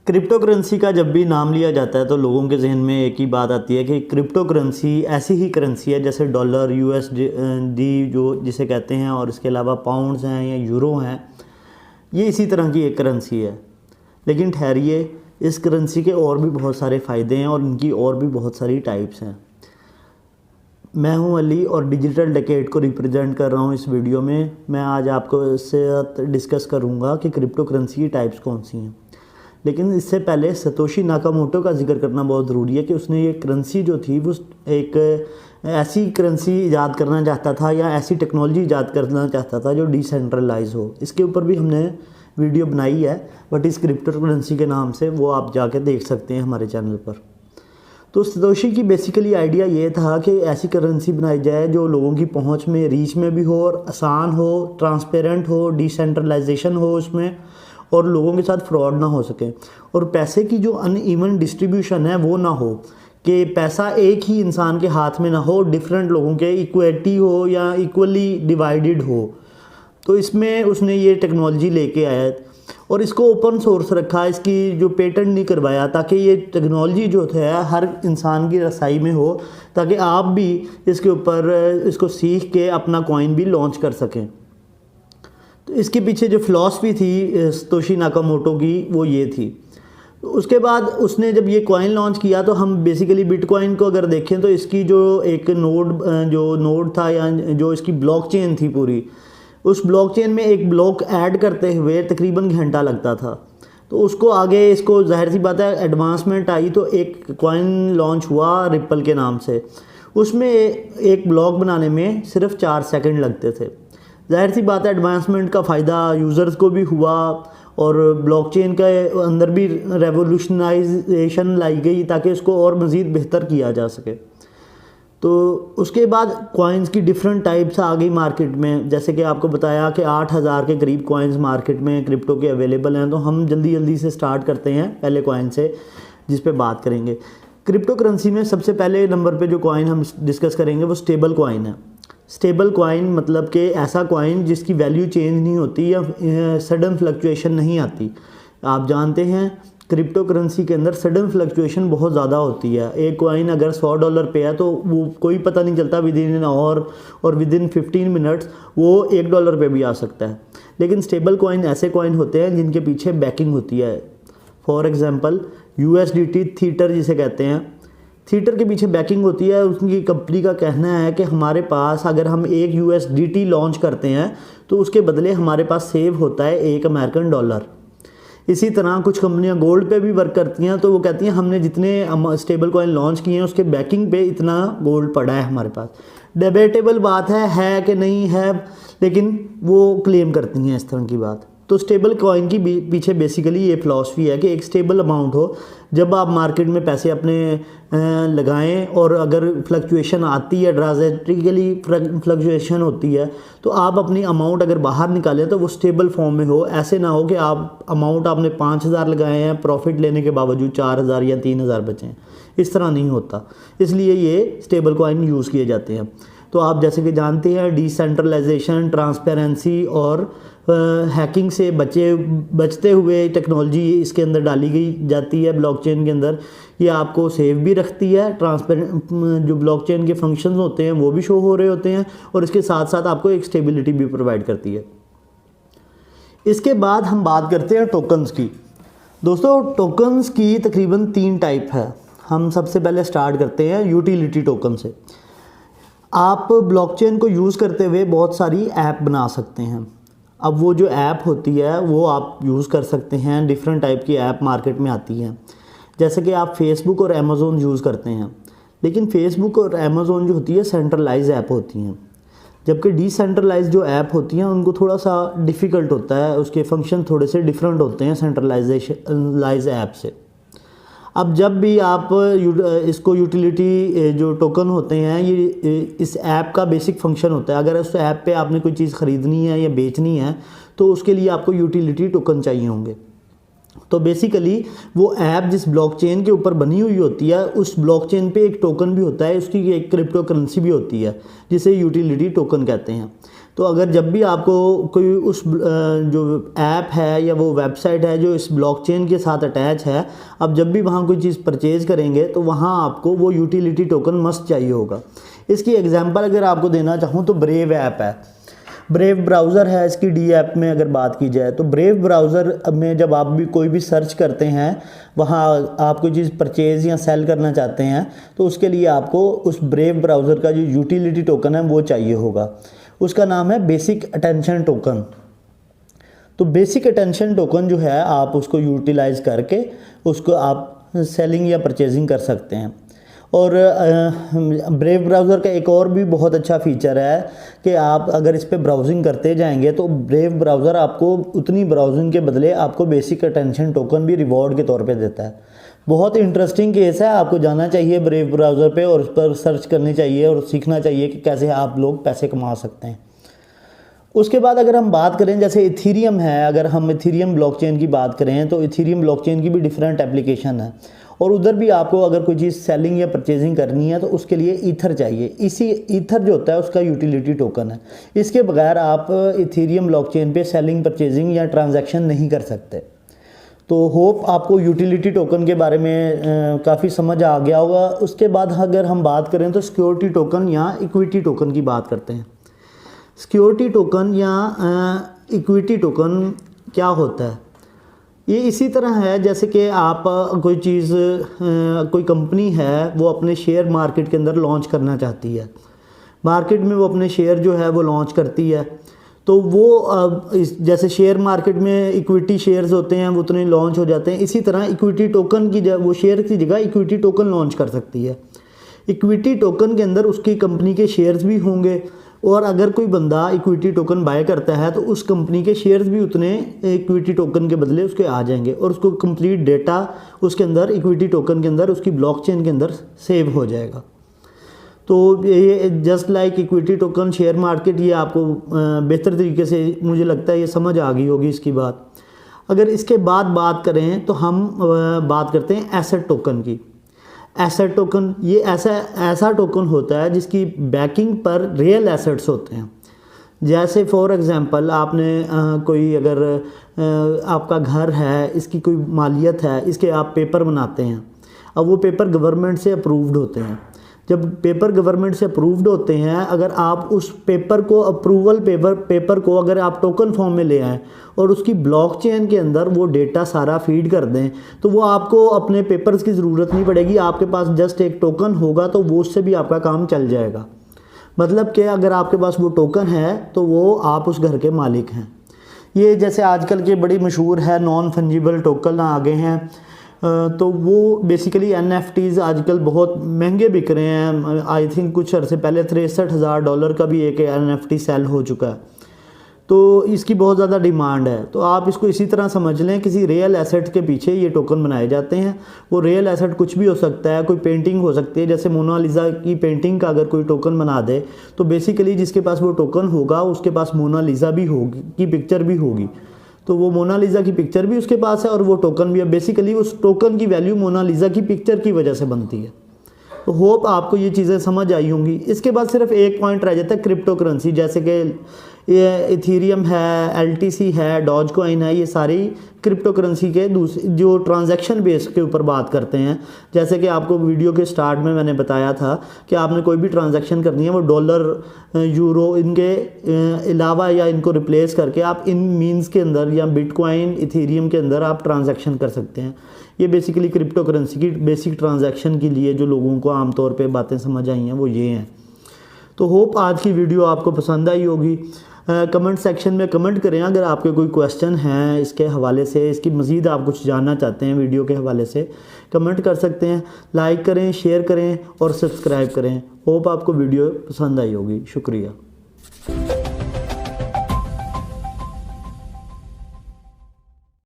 Crypto currency का जब भी नाम लिया जाता है तो लोगों के जहन में एक ही बात आती है कि क्रिप्टो करेंसी ऐसी ही करेंसी है जैसे डॉलर, यूएसडी जो जिसे कहते हैं, और इसके अलावा पाउंड्स हैं या यूरो हैं, ये इसी तरह की एक करेंसी है। लेकिन ठहरिए, इस करेंसी के और भी बहुत सारे फ़ायदे हैं और इनकी और भी बहुत सारी टाइप्स हैं। मैं हूं अली और डिजिटल डेकेड को रिप्रेजेंट कर रहा हूं इस वीडियो में। मैं आज आपको इससे डिस्कस करूंगा कि क्रिप्टो करेंसी की टाइप्स कौन सी हैं। लेकिन इससे पहले सतोशी नाकामोटो का जिक्र करना बहुत ज़रूरी है कि उसने ये करेंसी जो थी वो एक ऐसी करेंसी ईजाद करना चाहता था या ऐसी टेक्नोलॉजी ईजाद करना चाहता था जो डिसेंट्रलाइज हो। इसके ऊपर भी हमने वीडियो बनाई है, बट इस क्रिप्टो करेंसी के नाम से, वो आप जाके देख सकते हैं हमारे चैनल पर। तो सतोशी की बेसिकली आइडिया ये था कि ऐसी करेंसी बनाई जाए जो लोगों की पहुंच में, रीच में भी हो और आसान हो, ट्रांसपेरेंट हो, डिसेंट्रलाइजेशन हो उसमें, और लोगों के साथ फ्रॉड ना हो सके, और पैसे की जो अनइवन डिस्ट्रीब्यूशन है वो ना हो, कि पैसा एक ही इंसान के हाथ में ना हो, डिफरेंट लोगों के इक्विटी हो या इक्वली डिवाइडेड हो। तो इसमें उसने ये टेक्नोलॉजी लेके आया और इसको ओपन सोर्स रखा, इसकी जो पेटेंट नहीं करवाया, ताकि ये टेक्नोलॉजी जो है हर इंसान की रसाई में हो, ताकि आप भी इसके ऊपर इसको सीख के अपना कॉइन भी लॉन्च कर सकें। तो इसके पीछे जो फ़िलासफ़ी थी सतोशी नाकामोटो की वो ये थी। तो उसके बाद उसने जब ये कॉइन लॉन्च किया तो हम बेसिकली बिटकॉइन को अगर देखें तो इसकी जो एक नोड था या जो इसकी ब्लॉकचेन थी पूरी, उस ब्लॉकचेन में एक ब्लॉक ऐड करते हुए तकरीबन घंटा लगता था। तो उसको आगे, इसको जाहिर सी बात है एडवांसमेंट आई तो एक कॉइन लॉन्च हुआ रिपल के नाम से। उसमें एक ब्लॉक बनाने में सिर्फ 4 सेकंड लगते थे। जाहिर सी बात है एडवांसमेंट का फ़ायदा यूज़र्स को भी हुआ और ब्लॉकचेन के अंदर भी रेवोल्यूशनाइजेशन लाई गई ताकि इसको और मज़ीद बेहतर किया जा सके। तो उसके बाद कॉइन्स की डिफरेंट टाइप्स आ गई मार्केट में। जैसे कि आपको बताया कि 8000 के करीब कॉइन्स मार्केट में क्रिप्टो के अवेलेबल हैं। तो हम जल्दी से स्टार्ट करते हैं पहले कॉइन से, जिस पे बात करेंगे। क्रिप्टो करेंसी में सबसे पहले नंबर पे जो कॉइन हम डिस्कस करेंगे वो स्टेबल कॉइन है। स्टेबल कॉइन मतलब कि ऐसा कॉइन जिसकी वैल्यू चेंज नहीं होती या सडन फ्लक्चुएशन नहीं आती। आप जानते हैं क्रिप्टो करेंसी के अंदर सडन फ्लक्चुएशन बहुत ज़्यादा होती है। एक कॉइन अगर $100 पे है तो वो कोई पता नहीं चलता, विद इन एन आवर और विद इन 15 मिनट्स वो $1 पे भी आ सकता है। लेकिन स्टेबल कॉइन ऐसे कॉइन होते हैं जिनके पीछे बैकिंग होती है। फॉर एग्जांपल USDT थीटर जिसे कहते हैं, थीटर के पीछे बैकिंग होती है। उसकी कंपनी का कहना है कि हमारे पास अगर हम एक USDT लॉन्च करते हैं तो उसके बदले हमारे पास सेव होता है $1 अमेरिकन। इसी तरह कुछ कंपनियां गोल्ड पे भी वर्क करती हैं, तो वो कहती हैं हमने जितने स्टेबल कॉइन लॉन्च किए हैं उसके बैकिंग पे इतना गोल्ड पड़ा है हमारे पास। डिबेटेबल बात है कि नहीं है, लेकिन वो क्लेम करती हैं इस तरह की बात। तो स्टेबल कॉइन की पीछे बेसिकली ये फ़िलासफ़ी है कि एक स्टेबल अमाउंट हो। जब आप मार्केट में पैसे अपने लगाएं और अगर फ्लक्चुएशन आती है, ड्रास्टिकली फ्लक्चुएशन होती है, तो आप अपनी अमाउंट अगर बाहर निकालें तो वो स्टेबल फॉर्म में हो। ऐसे ना हो कि आप अमाउंट आपने 5000 लगाए हैं, प्रॉफिट लेने के बावजूद 4000 या 3000 बचे हैं। इस तरह नहीं होता, इसलिए ये स्टेबल कॉइन यूज़ किए जाते हैं। तो आप जैसे कि जानते हैं डिसेंट्रलाइजेशन, ट्रांसपेरेंसी और हैकिंग से बचते हुए टेक्नोलॉजी इसके अंदर डाली गई जाती है ब्लॉकचेन के अंदर। ये आपको सेव भी रखती है, ट्रांसपेरेंट जो ब्लॉकचेन के फंक्शंस होते हैं वो भी शो हो रहे होते हैं, और इसके साथ साथ आपको एक स्टेबिलिटी भी प्रोवाइड करती है। इसके बाद हम बात करते हैं टोकन्स की। दोस्तों, टोकन्स की तकरीबन 3 टाइप है। हम सबसे पहले स्टार्ट करते हैं यूटिलिटी टोकन से। आप ब्लॉकचेन को यूज़ करते हुए बहुत सारी ऐप बना सकते हैं। अब वो जो ऐप होती है वो आप यूज़ कर सकते हैं। डिफरेंट टाइप की ऐप मार्केट में आती हैं, जैसे कि आप फेसबुक और अमेज़ोन यूज़ करते हैं। लेकिन फेसबुक और अमेज़ोन जो होती है सेंट्रलाइज ऐप होती हैं, जबकि डिसेंट्रलाइज जो ऐप होती हैं उनको थोड़ा सा डिफ़िकल्ट होता है, उसके फंक्शन थोड़े से डिफरेंट होते हैं सेंट्रलाइज ऐप से। अब जब भी आप इसको यूटिलिटी जो टोकन होते हैं, ये इस ऐप का बेसिक फंक्शन होता है। अगर उस ऐप पे आपने कोई चीज़ ख़रीदनी है या बेचनी है तो उसके लिए आपको यूटिलिटी टोकन चाहिए होंगे। तो बेसिकली वो ऐप जिस ब्लॉकचेन के ऊपर बनी हुई होती है उस ब्लॉकचेन पे एक टोकन भी होता है, उसकी एक क्रिप्टो करेंसी भी होती है जिसे यूटिलिटी टोकन कहते हैं। तो अगर जब भी आपको कोई उस जो ऐप है या वो वेबसाइट है जो इस ब्लॉकचेन के साथ अटैच है, आप जब भी वहाँ कोई चीज़ परचेज़ करेंगे तो वहाँ आपको वो यूटिलिटी टोकन मस्ट चाहिए होगा। इसकी एग्जांपल अगर आपको देना चाहूँ तो ब्रेव ऐप है, ब्रेव ब्राउज़र है, इसकी डी ऐप में अगर बात की जाए तो ब्रेव ब्राउज़र में जब आप भी कोई भी सर्च करते हैं, वहाँ आप कोई चीज़ परचेज़ या सेल करना चाहते हैं तो उसके लिए आपको उस ब्रेव ब्राउज़र का जो यूटिलिटी टोकन है वो चाहिए होगा। उसका नाम है बेसिक अटेंशन टोकन। तो बेसिक अटेंशन टोकन जो है आप उसको यूटिलाइज़ करके उसको आप सेलिंग या परचेजिंग कर सकते हैं। और ब्रेव ब्राउज़र का एक और भी बहुत अच्छा फीचर है कि आप अगर इस पर ब्राउजिंग करते जाएंगे तो ब्रेव ब्राउज़र आपको उतनी ब्राउजिंग के बदले आपको बेसिक अटेंशन टोकन भी रिवॉर्ड के तौर पे देता है। बहुत इंटरेस्टिंग केस है, आपको जाना चाहिए ब्रेव ब्राउज़र पे और उस पर सर्च करनी चाहिए और सीखना चाहिए कि कैसे आप लोग पैसे कमा सकते हैं। उसके बाद अगर हम बात करें जैसे इथीरियम है, अगर हम इथीरियम ब्लॉकचेन की बात करें तो इथीरियम ब्लॉकचेन की भी डिफरेंट एप्लीकेशन है और उधर भी आपको अगर कोई चीज़ सेलिंग या परचेजिंग करनी है तो उसके लिए ईथर चाहिए। इसी ईथर जो होता है उसका यूटिलिटी टोकन है। इसके बगैर आप इथीरियम ब्लॉकचेन पे सेलिंग, परचेजिंग या ट्रांजैक्शन नहीं कर सकते। तो होप आपको यूटिलिटी टोकन के बारे में काफ़ी समझ आ गया होगा। उसके बाद अगर हम बात करें तो सिक्योरिटी टोकन या इक्विटी टोकन की बात करते हैं। सिक्योरिटी टोकन या इक्विटी टोकन क्या होता है? ये इसी तरह है जैसे कि आप कोई चीज़, कोई कंपनी है वो अपने शेयर मार्केट के अंदर लॉन्च करना चाहती है, मार्केट में वो अपने शेयर जो है वो लॉन्च करती है, तो वो जैसे शेयर मार्केट में इक्विटी शेयर्स होते हैं वो उतने लॉन्च हो जाते हैं, इसी तरह इक्विटी टोकन की वो शेयर की जगह इक्विटी टोकन लॉन्च कर सकती है। इक्विटी टोकन के अंदर उसकी कंपनी के शेयर्स भी होंगे और अगर कोई बंदा इक्विटी टोकन बाय करता है तो उस कंपनी के शेयर्स भी उतने इक्विटी टोकन के बदले उसके आ जाएंगे और उसको कंप्लीट डेटा उसके अंदर इक्विटी टोकन के अंदर उसकी ब्लॉकचेन के अंदर सेव हो जाएगा। तो ये just like equity token share market, ये आपको बेहतर तरीके से मुझे लगता है ये समझ आ गई होगी इसकी बात। अगर इसके बाद बात करें तो हम बात करते हैं एसेट टोकन की। एसेट टोकन ये ऐसा टोकन होता है जिसकी बैकिंग पर रियल एसेट्स होते हैं। जैसे फॉर एग्ज़ाम्पल आपने कोई अगर आपका घर है, इसकी कोई मालियत है, इसके आप पेपर बनाते हैं। अब वो पेपर गवर्नमेंट से अप्रूव्ड होते हैं। जब पेपर गवर्नमेंट से अप्रूव्ड होते हैं, अगर आप उस पेपर को अप्रूवल पेपर को अगर आप टोकन फॉर्म में ले आएँ और उसकी ब्लॉकचेन के अंदर वो डेटा सारा फीड कर दें तो वो आपको अपने पेपर्स की ज़रूरत नहीं पड़ेगी, आपके पास जस्ट एक टोकन होगा तो वो उससे भी आपका काम चल जाएगा। मतलब कि अगर आपके पास वो टोकन है तो वो आप उस घर के मालिक हैं। ये जैसे आजकल के बड़ी मशहूर है नॉन फंजिबल टोकन आ गए हैं, तो वो बेसिकली NFTs आजकल बहुत महंगे बिक रहे हैं। आई थिंक कुछ अर्से पहले $63,000 का भी एक NFT सेल हो चुका है, तो इसकी बहुत ज़्यादा डिमांड है। तो आप इसको इसी तरह समझ लें, किसी रियल एसेट के पीछे ये टोकन बनाए जाते हैं। वो रियल एसेट कुछ भी हो सकता है, कोई पेंटिंग हो सकती है, जैसे मोनालिसा की पेंटिंग का अगर कोई टोकन बना दे तो बेसिकली जिसके पास वो टोकन होगा उसके पास मोनालिसा भी होगी, की पिक्चर भी होगी, तो वो मोनालिसा की पिक्चर भी उसके पास है और वो टोकन भी है। बेसिकली उस टोकन की वैल्यू मोनालिसा की पिक्चर की वजह से बनती है। तो होप आपको ये चीज़ें समझ आई होंगी। इसके बाद सिर्फ एक पॉइंट रह जाता है क्रिप्टो करेंसी, जैसे कि ये इथीरियम है, LTC है, डॉज कॉइन है, ये सारी क्रिप्टो करेंसी के दूसरे जो ट्रांजैक्शन बेस के ऊपर बात करते हैं। जैसे कि आपको वीडियो के स्टार्ट में मैंने बताया था कि आपने कोई भी ट्रांजैक्शन करनी है वो डॉलर, यूरो इनके अलावा या इनको रिप्लेस करके आप इन मीन्स के अंदर या बिटकॉइन, इथीरियम के अंदर आप ट्रांजैक्शन कर सकते हैं। ये बेसिकली क्रिप्टो करेंसी की बेसिक ट्रांजैक्शन के लिए जो लोगों को आमतौर पे बातें समझ आई हैं वो ये हैं। तो होप आज की वीडियो आपको पसंद आई होगी। कमेंट सेक्शन में कमेंट करें अगर आपके कोई क्वेश्चन हैं इसके हवाले से, इसकी मज़ीद आप कुछ जानना चाहते हैं वीडियो के हवाले से, कमेंट कर सकते हैं। लाइक करें, शेयर करें और सब्सक्राइब करें। होप आपको वीडियो पसंद आई होगी। शुक्रिया।